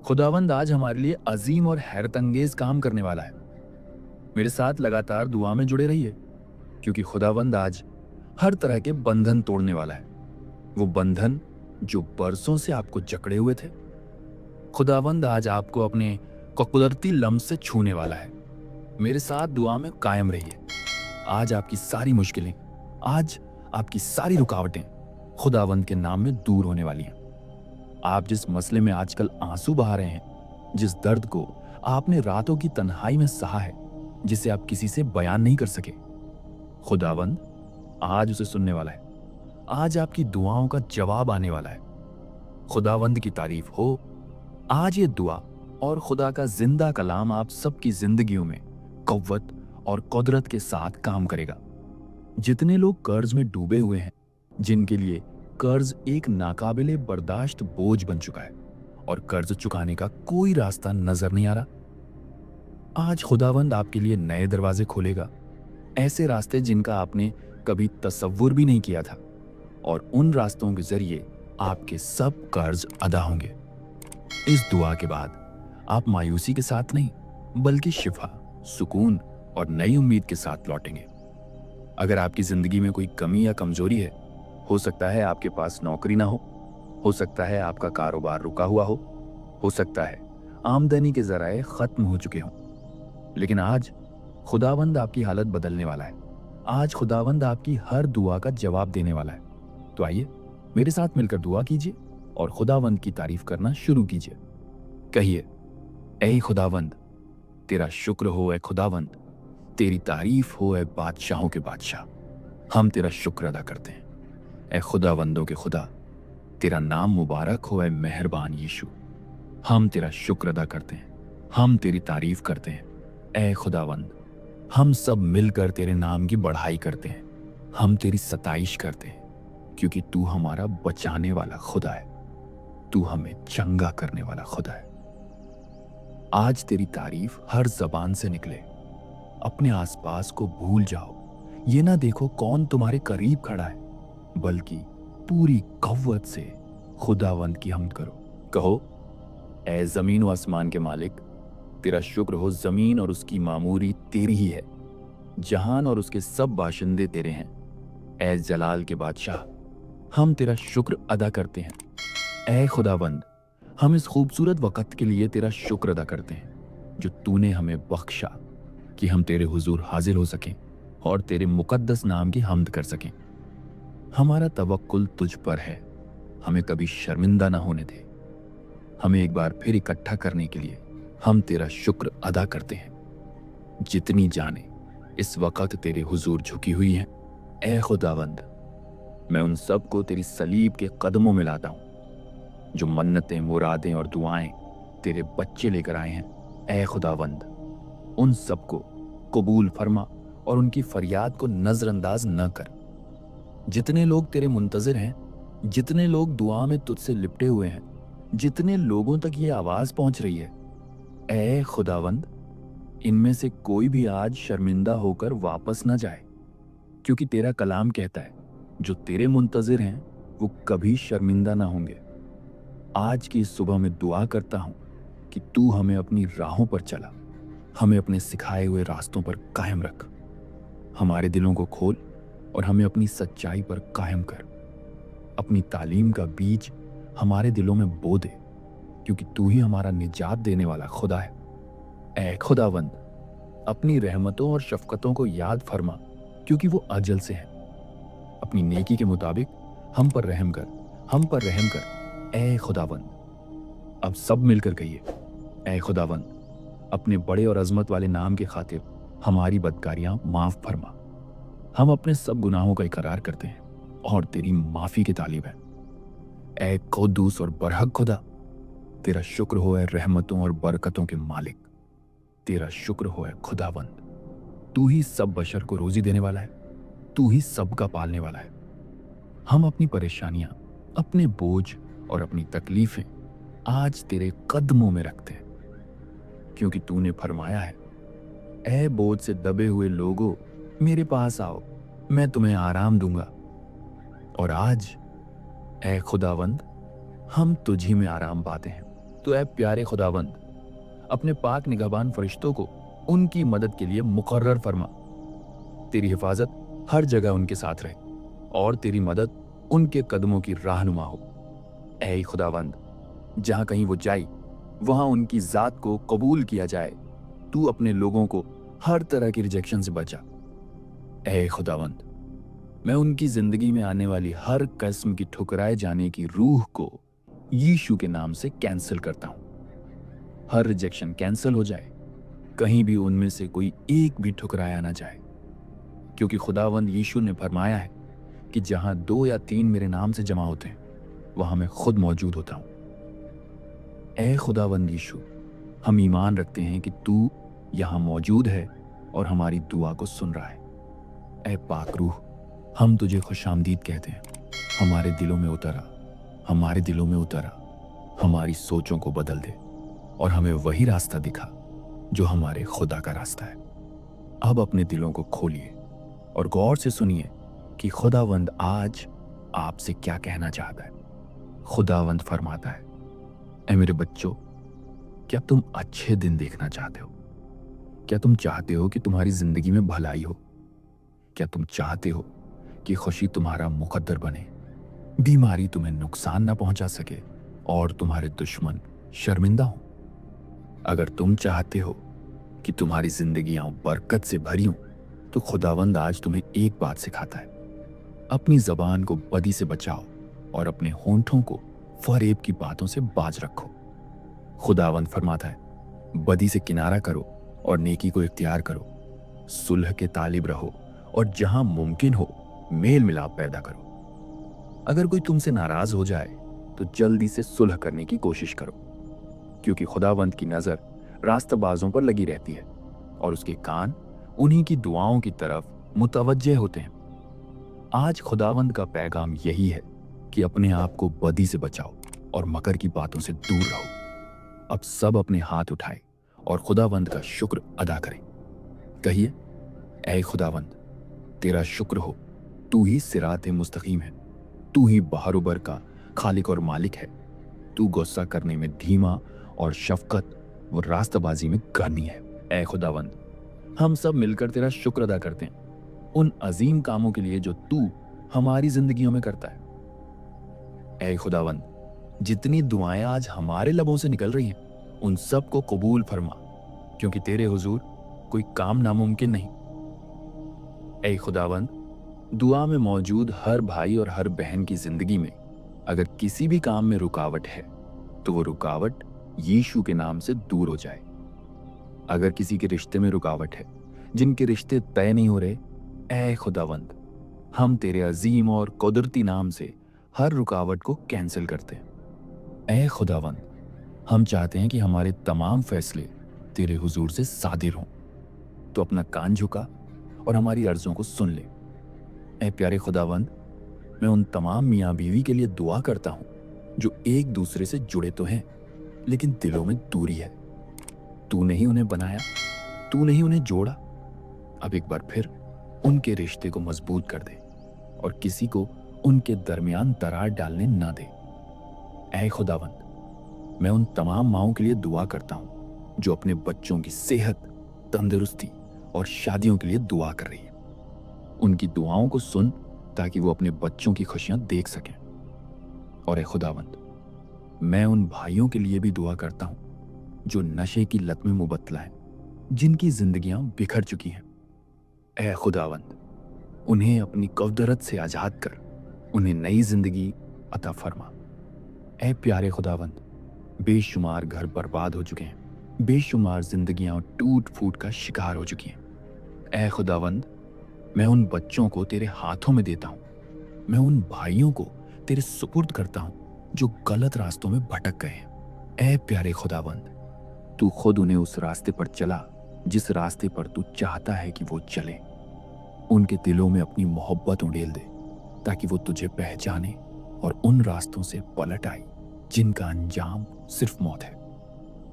खुदावंद आज हमारे लिए अजीम और हैरत अंगेज काम करने वाला है। मेरे साथ लगातार दुआ में जुड़े रहिए, क्योंकि खुदावंद आज हर तरह के बंधन तोड़ने वाला है। वो बंधन जो बरसों से आपको जकड़े हुए थे, खुदावंद आज आपको अपने कुदरती लम्स से छूने वाला है। मेरे साथ दुआ में कायम रहिए। आज आपकी सारी मुश्किलें, आज आपकी सारी रुकावटें खुदावंद के नाम में दूर होने वाली हैं। आप जिस मसले में आजकल आंसू बहा रहे हैं, जिस दर्द को आपने रातों की तन्हाई में सहा है, जिसे आप किसी से बयान नहीं कर सके, खुदावंद आज उसे सुनने वाला है। आज आपकी दुआओं का जवाब आने वाला है। खुदावंद की तारीफ हो। आज ये दुआ और खुदा का जिंदा कलाम आप सबकी जिंदगियों में कव्वत और कुदरत के साथ काम करेगा। जितने लोग कर्ज में डूबे हुए हैं, जिनके लिए कर्ज एक नाकाबिले बर्दाश्त बोझ बन चुका है और कर्ज चुकाने का कोई रास्ता नजर नहीं आ रहा, आज खुदावंद आपके लिए नए दरवाजे खोलेगा। ऐसे रास्ते जिनका आपने कभी तसव्वुर भी नहीं किया था, और उन रास्तों के जरिए आपके सब कर्ज अदा होंगे। इस दुआ के बाद आप मायूसी के साथ नहीं, बल्कि शिफा, सुकून और नई उम्मीद के साथ लौटेंगे। अगर आपकी जिंदगी में कोई कमी या कमजोरी है, हो सकता है आपके पास नौकरी ना हो सकता है आपका कारोबार रुका हुआ हो सकता है आमदनी के जराए खत्म हो चुके हों, लेकिन आज खुदावंद आपकी हालत बदलने वाला है। आज खुदावंद आपकी हर दुआ का जवाब देने वाला है। तो आइए मेरे साथ मिलकर दुआ कीजिए और खुदावंद की तारीफ करना शुरू कीजिए। कहिए, ऐ खुदावंद, तेरा शुक्र हो ऐ खुदावंद, तेरी तारीफ हो ऐ बादशाहों के बादशाह। हम तेरा शुक्र अदा करते हैं ऐ खुदावंदों के खुदा। तेरा नाम मुबारक हो ऐ मेहरबान यीशु। हम तेरा शुक्र अदा करते हैं, हम तेरी तारीफ करते हैं ऐ खुदावंद। हम सब मिलकर तेरे नाम की बढ़ाई करते हैं। हम तेरी सताइश करते हैं, क्योंकि तू हमारा बचाने वाला खुदा है। तू हमें चंगा करने वाला खुदा है। आज तेरी तारीफ हर जबान से निकले। अपने आसपास को भूल जाओ। ये ना देखो कौन तुम्हारे करीब खड़ा है, बल्कि पूरी कव्वत से खुदावंद की हम्द करो। कहो, ऐ जमीन व आसमान के मालिक, तेरा शुक्र हो। जमीन और उसकी मामूरी तेरी ही है, जहान और उसके सब बाशिंदे तेरे हैं। ऐ जलाल के बादशाह, हम तेरा शुक्र अदा करते हैं। ऐ खुदावंद, हम इस खूबसूरत वक़्त के लिए तेरा शुक्र अदा करते हैं जो तूने हमें बख्शा कि हम तेरे हुजूर हाजिर हो सकें और तेरे मुकद्दस नाम की हम्द कर सकें। हमारा तवक्कुल तुझ पर है। हमें कभी शर्मिंदा ना होने दे। हमें एक बार फिर इकट्ठा करने के लिए हम तेरा शुक्र अदा करते हैं। जितनी जाने इस वक़्त तेरे हुजूर झुकी हुई हैं, ऐ खुदावंद, मैं उन सब को तेरी सलीब के कदमों में लाता हूँ, जो मन्नतें, मुरादें और दुआएं तेरे बच्चे लेकर आए हैं। ऐ खुदावंद, उन सबको कबूल फरमा और उनकी फरियाद को नजरअंदाज न कर। जितने लोग तेरे मुंतजिर हैं, जितने लोग दुआ में तुझसे लिपटे हुए हैं, जितने लोगों तक ये आवाज पहुंच रही है, ऐ खुदावंद, इनमें से कोई भी आज शर्मिंदा होकर वापस न जाए, क्योंकि तेरा कलाम कहता है जो तेरे मुंतजिर हैं वो कभी शर्मिंदा ना होंगे। आज की इस सुबह में दुआ करता हूं कि तू हमें अपनी राहों पर चला, हमें अपने सिखाए हुए रास्तों पर कायम रख। हमारे दिलों को खोल और हमें अपनी सच्चाई पर कायम कर। अपनी तालीम का बीज हमारे दिलों में बो दे, क्योंकि तू ही हमारा निजात देने वाला खुदा है। ऐ खुदावंद, अपनी रहमतों और शफकतों को याद फरमा, क्योंकि वो अजल से हैं। अपनी नेकी के मुताबिक हम पर रहम कर, हम पर रहम कर ऐ खुदावंद। अब सब मिलकर कहिए, ऐ खुदावंद, अपने बड़े और अजमत वाले नाम के खातिर हमारी बदकारियां माफ फरमा। हम अपने सब गुनाहों का इकरार करते हैं और तेरी माफी के तालिब हैं। ऐ कुद्दूस और बरहक खुदा, तेरा शुक्र हो ऐ रहमतों और बरकतों के मालिक। तेरा शुक्र हो ऐ खुदावंद। तू ही सब बशर को रोजी देने वाला है। तू ही सबका पालने वाला है। हम अपनी परेशानियां, अपने बोझ और अपनी तकलीफें आज तेरे कदमों में रखते हैं, क्योंकि तूने फरमाया है, ऐ बोझ से दबे हुए लोगों, मेरे पास आओ, मैं तुम्हें आराम दूंगा। और आज ऐ खुदावंद, हम तुझी में आराम पाते हैं। तो ऐ प्यारे खुदावंद, अपने पाक निगहबान फरिश्तों को उनकी मदद के लिए मुकर्रर फरमा। तेरी हिफाजत हर जगह उनके साथ रहे और तेरी मदद उनके कदमों की राहनुमा हो। ऐ खुदावंद, जहां कहीं वो जाए वहां उनकी जात को कबूल किया जाए। तू अपने लोगों को हर तरह की रिजेक्शन से बचा। ऐ खुदावंद, मैं उनकी जिंदगी में आने वाली हर किस्म की ठुकराए जाने की रूह को यीशु के नाम से कैंसिल करता हूं। हर रिजेक्शन कैंसिल हो जाए, कहीं भी उनमें से कोई एक भी ठुकराया ना जाए, क्योंकि खुदावंद यीशु ने फरमाया है कि जहां 2 या 3 मेरे नाम से जमा होते हैं वहां मैं खुद मौजूद होता हूं। ऐ खुदावंद यीशु, हम ईमान रखते हैं कि तू यहां मौजूद है और हमारी दुआ को सुन रहा है। ऐ पाक रूह, हम तुझे खुशामदीद कहते हैं। हमारे दिलों में उतरा, हमारे दिलों में उतरा, हमारी सोचों को बदल दे और हमें वही रास्ता दिखा जो हमारे खुदा का रास्ता है। अब अपने दिलों को खोलिए और गौर से सुनिए कि खुदावंद आज आपसे क्या कहना चाहता है। खुदावंद फरमाता है, ऐ मेरे बच्चों, क्या तुम अच्छे दिन देखना चाहते हो? क्या तुम चाहते हो कि तुम्हारी जिंदगी में भलाई हो? क्या तुम चाहते हो कि खुशी तुम्हारा मुकद्दर बने, बीमारी तुम्हें नुकसान ना पहुंचा सके और तुम्हारे दुश्मन शर्मिंदा हो? अगर तुम चाहते हो कि तुम्हारी जिंदगियां बरकत से भरी हों, तो खुदावंद आज तुम्हें एक बात सिखाता है। अपनी जबान को बदी से बचाओ और अपने होंठों को फरेब की बातों से बाज रखो। खुदावंद फरमाता है, बदी से किनारा करो और नेकी को इख्तियार करो। सुलह के तालिब रहो और जहां मुमकिन हो मेल मिलाप पैदा करो। अगर कोई तुमसे नाराज हो जाए तो जल्दी से सुलह करने की कोशिश करो, क्योंकि खुदावंद की नजर रास्तबाजों पर लगी रहती है और उसके कान उन्हीं की दुआओं की तरफ मुतवज्जे होते हैं। आज खुदावंद का पैगाम यही है कि अपने आप को बदी से बचाओ और मकर की बातों से दूर रहो। अब सब अपने हाथ उठाए और खुदावंद का शुक्र अदा करें। कहिए, ऐ खुदावंद, तेरा शुक्र हो, तू ही सिरात मुस्तकीम है, तू ही बहरुबर का खालिक और मालिक है। तू गुस्सा करने में धीमा और शफकत वो रास्तबाजी में गनी है। ऐ खुदावंद, हम सब मिलकर तेरा शुक्र अदा करते हैं उन अजीम कामों के लिए जो तू हमारी जिंदगियों में करता है। ऐ खुदावंद, जितनी दुआएं आज हमारे लबों से निकल रही हैं उन सब को कबूल फरमा, क्योंकि तेरे हुजूर कोई काम नामुमकिन नहीं। ऐ खुदावंद, दुआ में मौजूद हर भाई और हर बहन की जिंदगी में अगर किसी भी काम में रुकावट है तो वो रुकावट यीशु के नाम से दूर हो जाए। अगर किसी के रिश्ते में रुकावट है, जिनके रिश्ते तय नहीं हो रहे, ऐ खुदावंद, हम तेरे अजीम और कुदरती नाम से हर रुकावट को कैंसिल करते हैं। ऐ खुदावंद, हम चाहते हैं कि हमारे तमाम फैसले तेरे हुजूर से सादिर हों। तो अपना कान झुका और हमारी अर्जों को सुन ले। ऐ प्यारे खुदावंद, मैं उन तमाम मियाँ बीवी के लिए दुआ करता हूँ जो एक दूसरे से जुड़े तो हैं लेकिन दिलों में दूरी है। तूने ही उन्हें बनाया, तूने ही उन्हें जोड़ा। अब एक बार फिर उनके रिश्ते को मजबूत कर दे और किसी को उनके दरमियान दरार डालने ना दे। ऐ खुदावंद, मैं उन तमाम माँओं के लिए दुआ करता हूँ जो अपने बच्चों की सेहत, तंदुरुस्ती और शादियों के लिए दुआ कर रही है। उनकी दुआओं को सुन ताकि वो अपने बच्चों की खुशियां देख सकें। और ऐ खुदावंद, मैं उन भाइयों के लिए भी दुआ करता हूं जो नशे की लत में मुबत्तला हैं, जिनकी जिंदगियां बिखर चुकी हैं। ऐ खुदावंद, उन्हें अपनी कवदरत से आजाद कर उन्हें नई जिंदगी अता फरमा। ऐ प्यारे खुदावंद, बेशुमार घर बर्बाद हो चुके हैं, बेशुमार जिंदगियां टूट फूट का शिकार हो चुकी हैं। ऐ खुदावंद, मैं उन बच्चों को तेरे हाथों में देता हूं, मैं उन भाइयों को तेरे सुपुर्द करता हूं जो गलत रास्तों में भटक गए हैं। ऐ प्यारे खुदावंद, तू खुद उन्हें उस रास्ते पर चला जिस रास्ते पर तू चाहता है कि वो चले। उनके दिलों में अपनी मोहब्बत उड़ेल दे ताकि वो तुझे पहचाने और उन रास्तों से पलट आए जिनका अंजाम सिर्फ मौत है।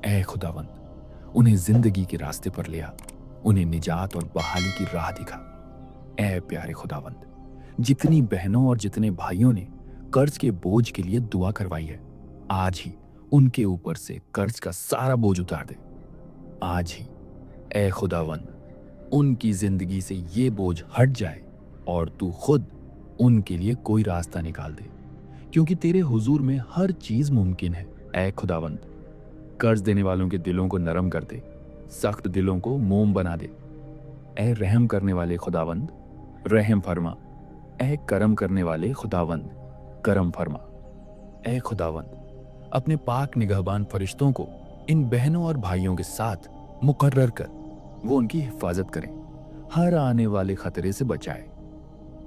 ऐ खुदावंद, उन्हें जिंदगी के रास्ते पर ले आ, उन्हें निजात और बहाली की राह दिखा। ऐ प्यारे खुदावंद, जितनी बहनों और जितने भाइयों ने कर्ज के बोझ के लिए दुआ करवाई है, आज ही उनके ऊपर से कर्ज का सारा बोझ उतार दे आज ही। ऐ खुदावंद, उनकी जिंदगी से ये बोझ हट जाए और तू खुद उनके लिए कोई रास्ता निकाल दे, क्योंकि तेरे हुजूर में हर चीज मुमकिन है। ऐ खुदावंद, कर्ज देने वालों के दिलों को नरम कर दे, सख्त दिलों को मोम बना दे। ऐ रहम करने वाले खुदावंद, रहम फरमा। ऐ करम करने वाले खुदावंद, करम फरमा। ऐ खुदावंद, अपने पाक निगहबान फरिश्तों को इन बहनों और भाइयों के साथ मुकर्रर कर, वो उनकी हिफाजत करें, हर आने वाले खतरे से बचाए।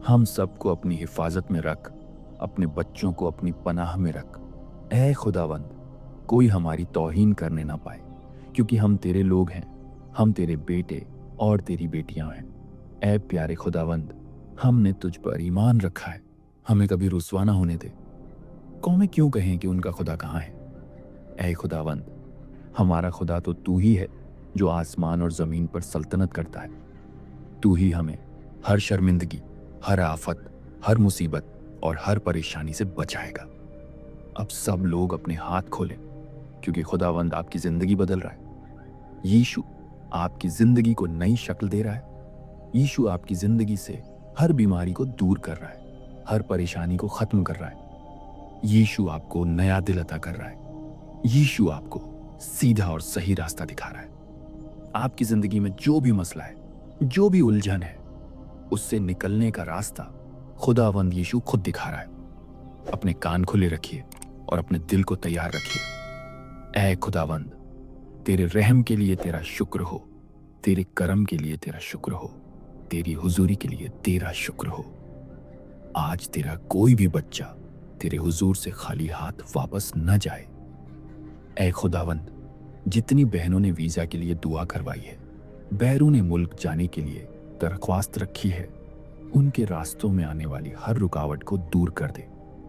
हम सबको अपनी हिफाजत में रख, अपने बच्चों को अपनी पनाह में रख। ऐ खुदावंद, कोई हमारी तौहीन करने ना पाए, क्योंकि हम तेरे लोग हैं, हम तेरे बेटे और तेरी बेटियां हैं। ऐ प्यारे खुदावंद, हमने तुझ पर ईमान रखा है, हमें कभी रुसवा ना होने दे। कौमें क्यों कहें कि उनका खुदा कहाँ है? ऐ खुदावंद, हमारा खुदा तो तू ही है जो आसमान और जमीन पर सल्तनत करता है। तू ही हमें हर शर्मिंदगी, हर आफत, हर मुसीबत और हर परेशानी से बचाएगा। अब सब लोग अपने हाथ खोलें, क्योंकि खुदावंद आपकी जिंदगी बदल रहा है। यीशु आपकी जिंदगी को नई शक्ल दे रहा है। यीशु आपकी जिंदगी से हर बीमारी को दूर कर रहा है, हर परेशानी को खत्म कर रहा है। यीशु आपको नया दिल अता कर रहा है। यीशु आपको सीधा और सही रास्ता दिखा रहा है। आपकी जिंदगी में जो भी मसला है, जो भी उलझन है, उससे निकलने का रास्ता खुदावंद यीशु खुद दिखा रहा है। अपने कान खुले रखिए और अपने दिल को तैयार रखिए। ऐ खुदावंद, तेरे रहम के लिए तेरा शुक्र हो, तेरे करम के लिए तेरा शुक्र हो, तेरी हुजूरी के लिए तेरा शुक्र हो। आज तेरा कोई भी बच्चा तेरे हुजूर से खाली हाथ वापस न जाए। ऐ खुदावंद, जितनी बहनों ने वीजा के लिए दुआ करवाई है, बैरून ने मुल्क जाने के लिए दरख्वास्त रखी है, उनके रास्तों में आने वाली हर रुकावट को दूर कर दे।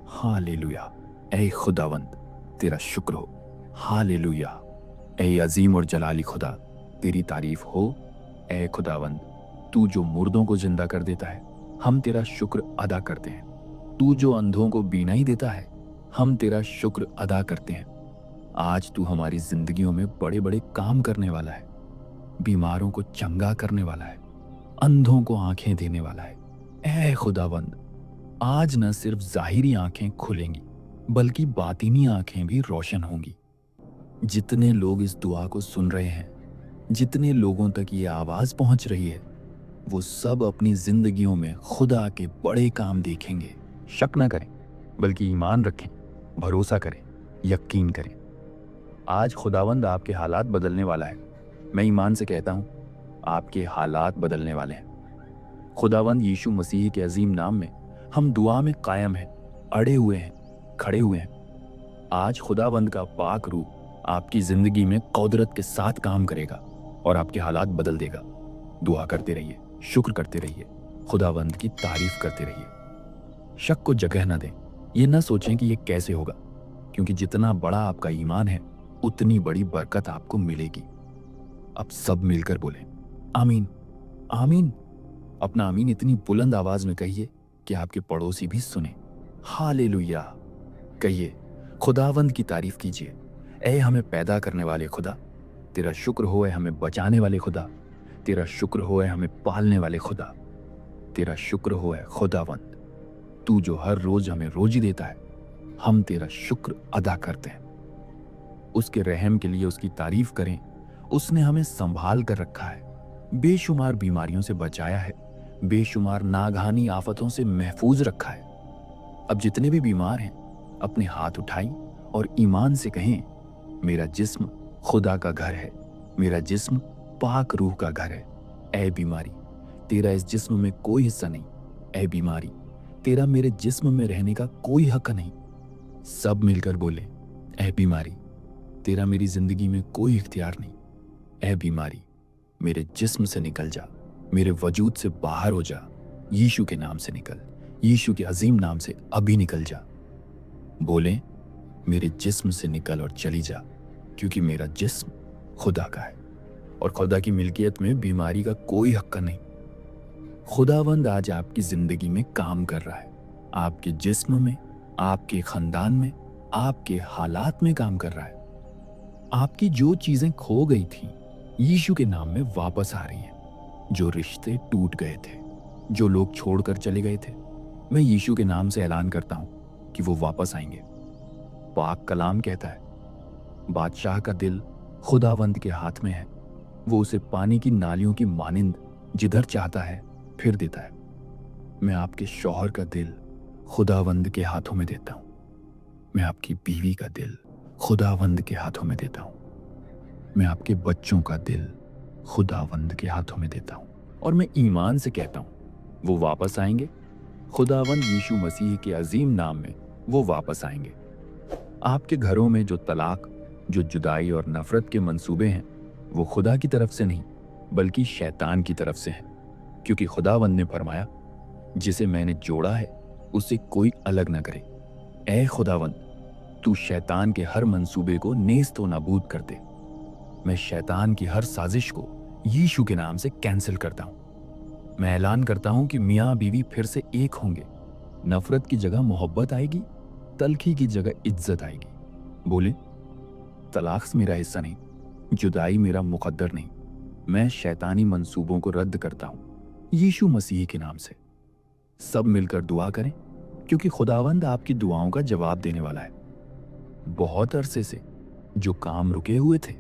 हालेलुया। ऐ खुदावंद, तेरा शुक्र हो। हालेलुया। ऐ अजीम और जलाली खुदा, तेरी तारीफ हो। ऐ खुदावंद, तू जो मुर्दों को जिंदा कर देता है, हम तेरा शुक्र अदा करते हैं। तू जो अंधों को बीनाई देता है, हम तेरा शुक्र अदा करते हैं। आज तू हमारी जिंदगियों में बड़े बड़े काम करने वाला है, बीमारों को चंगा करने वाला है, अंधों को आंखें देने वाला है। ऐ खुदावंद, आज न सिर्फ जाहिरी आंखें खुलेंगी, बल्कि बातिनी आंखें भी रोशन होंगी। जितने लोग इस दुआ को सुन रहे हैं, जितने लोगों तक ये आवाज पहुंच रही है, वो सब अपनी जिंदगियों में खुदा के बड़े काम देखेंगे। शक न करें, बल्कि ईमान रखें, भरोसा करें, यकीन करें। आज खुदावंद आपके हालात बदलने वाला है। मैं ईमान से कहता हूं, आपके हालात बदलने वाले हैं। खुदावंद यीशु मसीह के अजीम नाम में हम दुआ में कायम हैं, अड़े हुए हैं, खड़े हुए हैं। आज खुदावंद का पाक रूह आपकी जिंदगी में कुदरत के साथ काम करेगा और आपके हालात बदल देगा। दुआ करते रहिए, शुक्र करते रहिए, खुदावंद की तारीफ करते रहिए। शक को जगह न दें, ये न सोचें कि ये कैसे होगा, क्योंकि जितना बड़ा आपका ईमान है, उतनी बड़ी बरकत आपको मिलेगी। अब सब मिलकर बोलें, आमीन, आमीन। अपना आमीन इतनी बुलंद आवाज में कहिए कि आपके पड़ोसी भी सुने। हालेलुया। कहिए, खुदावंद की तारीफ कीजिए। ऐ हमें पैदा करने वाले खुदा, तेरा शुक्र हो। है हमें बचाने वाले खुदा, तेरा शुक्र हो। है हमें पालने वाले खुदा, तेरा शुक्र हो। है खुदावंद, तू जो हर रोज हमें रोजी देता है, हम तेरा शुक्र अदा करते हैं। उसके रहम के लिए उसकी तारीफ करें। उसने हमें संभाल कर रखा है, बेशुमार बीमारियों से बचाया है, बेशुमार नागहानी आफतों से महफूज रखा है। अब जितने भी बीमार हैं, अपने हाथ उठाएं और ईमान से कहें, मेरा जिस्म खुदा का घर है, मेरा जिस्म पाक रूह का घर है। ऐ बीमारी, तेरा इस जिस्म में कोई हिस्सा नहीं। ऐ बीमारी, तेरा मेरे जिस्म में रहने का कोई हक नहीं। सब मिलकर बोले, ऐ बीमारी, तेरा मेरी जिंदगी में कोई इख्तियार नहीं। ऐ बीमारी, मेरे जिस्म से निकल जा, मेरे वजूद से बाहर हो जा। यीशु के नाम से निकल, यीशु के अजीम नाम से अभी निकल जा। बोले, मेरे जिस्म से निकल और चली जा, क्योंकि मेरा जिस्म खुदा का है और खुदा की मिल्कियत में बीमारी का कोई हक नहीं। खुदावंद आज आपकी जिंदगी में काम कर रहा है, आपके जिस्म में, आपके खानदान में, आपके हालात में काम कर रहा है। आपकी जो चीजें खो गई थी यीशु के नाम में वापस आ रही हैं। जो रिश्ते टूट गए थे, जो लोग छोड़कर चले गए थे, मैं यीशु के नाम से ऐलान करता हूं कि वो वापस आएंगे। पाक कलाम कहता है, बादशाह का दिल खुदावंद के हाथ में है, वो उसे पानी की नालियों की मानिंद जिधर चाहता है फिर देता है। मैं आपके शौहर का दिल खुदावंद के हाथों में देता हूं। मैं आपकी बीवी का दिल खुदावंद के हाथों में देता हूं। मैं आपके बच्चों का दिल खुदावंद के हाथों में देता हूं। और मैं ईमान से कहता हूं वो वापस आएंगे। खुदावंद यीशु मसीह के अजीम नाम में वो वापस आएंगे। आपके घरों में जो तलाक, जो जुदाई और नफरत के मंसूबे हैं, वो खुदा की तरफ से नहीं बल्कि शैतान की तरफ से हैं। क्योंकि खुदावंद ने फरमाया, जिसे मैंने जोड़ा है उसे कोई अलग न करे। ऐ खुदावंद, तू शैतान के हर मंसूबे को नेस्त व नाबूद कर दे। मैं शैतान की हर साजिश को यीशु के नाम से कैंसिल करता हूं। मैं ऐलान करता हूं कि मियाँ बीवी फिर से एक होंगे। नफरत की जगह मोहब्बत आएगी, तलखी की जगह इज्जत आएगी। बोले, तलाक मेरा हिस्सा नहीं, जुदाई मेरा मुकद्दर नहीं। मैं शैतानी मंसूबों को रद्द करता हूं यीशु मसीह के नाम से। सब मिलकर दुआ करें, क्योंकि खुदावंद आपकी दुआओं का जवाब देने वाला है। बहुत अरसे से जो काम रुके हुए थे,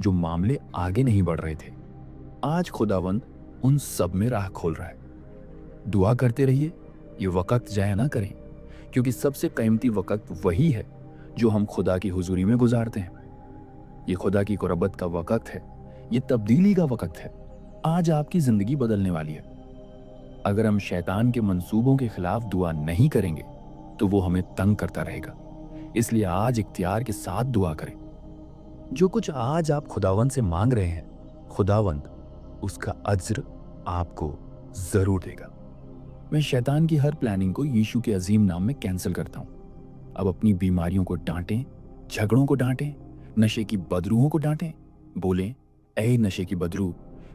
जो मामले आगे नहीं बढ़ रहे थे, आज खुदावंद उन सब में राह खोल रहा है। दुआ करते रहिए, ये वक्त जाया ना करें, क्योंकि सबसे कीमती वक्त वही है जो हम खुदा की हुजूरी में गुजारते हैं। ये खुदा की कुर्बत का वक्त है, ये तब्दीली का वक्त है। आज आपकी जिंदगी बदलने वाली है। अगर हम शैतान के मंसूबों के खिलाफ दुआ नहीं करेंगे तो वो हमें तंग करता रहेगा। इसलिए आज इख्तियार के साथ दुआ करें। जो कुछ आज आप खुदावंद से मांग रहे हैं, खुदावंद उसका अज्र आपको जरूर देगा। मैं शैतान की हर प्लानिंग को यीशु के अजीम नाम में कैंसिल करता हूं। अब अपनी बीमारियों को डांटें, झगड़ों को डांटें, नशे की बदरूहों को डांटें। बोलें, ऐ नशे की बदरू,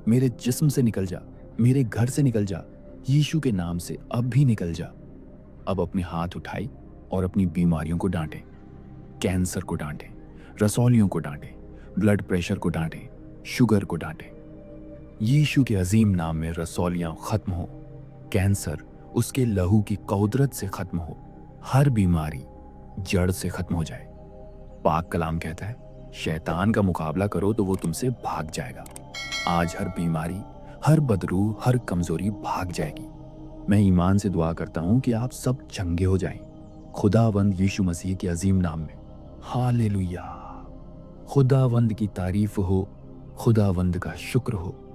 मेरे जिस्म से निकल जा, मेरे घर से निकल जा, यीशु के नाम से अब भी निकल जा। अब अपने हाथ उठाई और अपनी बीमारियों को डांटें। कैंसर को डांटें, रसौलियों को डांटें, ब्लड प्रेशर को डांटें, शुगर को डांटें। यीशु के अजीम नाम में रसौलियां खत्म हो, कैंसर उसके लहू की कौदरत से खत्म हो, हर बीमारी जड़ से खत्म हो जाए। पाक कलाम कहता है, शैतान का मुकाबला करो तो वो तुमसे भाग जाएगा। आज हर बीमारी, हर बदरू, हर कमजोरी भाग जाएगी। मैं ईमान से दुआ करता हूं कि आप सब चंगे हो जाएं, खुदावंद यीशु मसीह के अजीम नाम में। हालेलुया। खुदावंद की तारीफ हो, खुदावंद का शुक्र हो।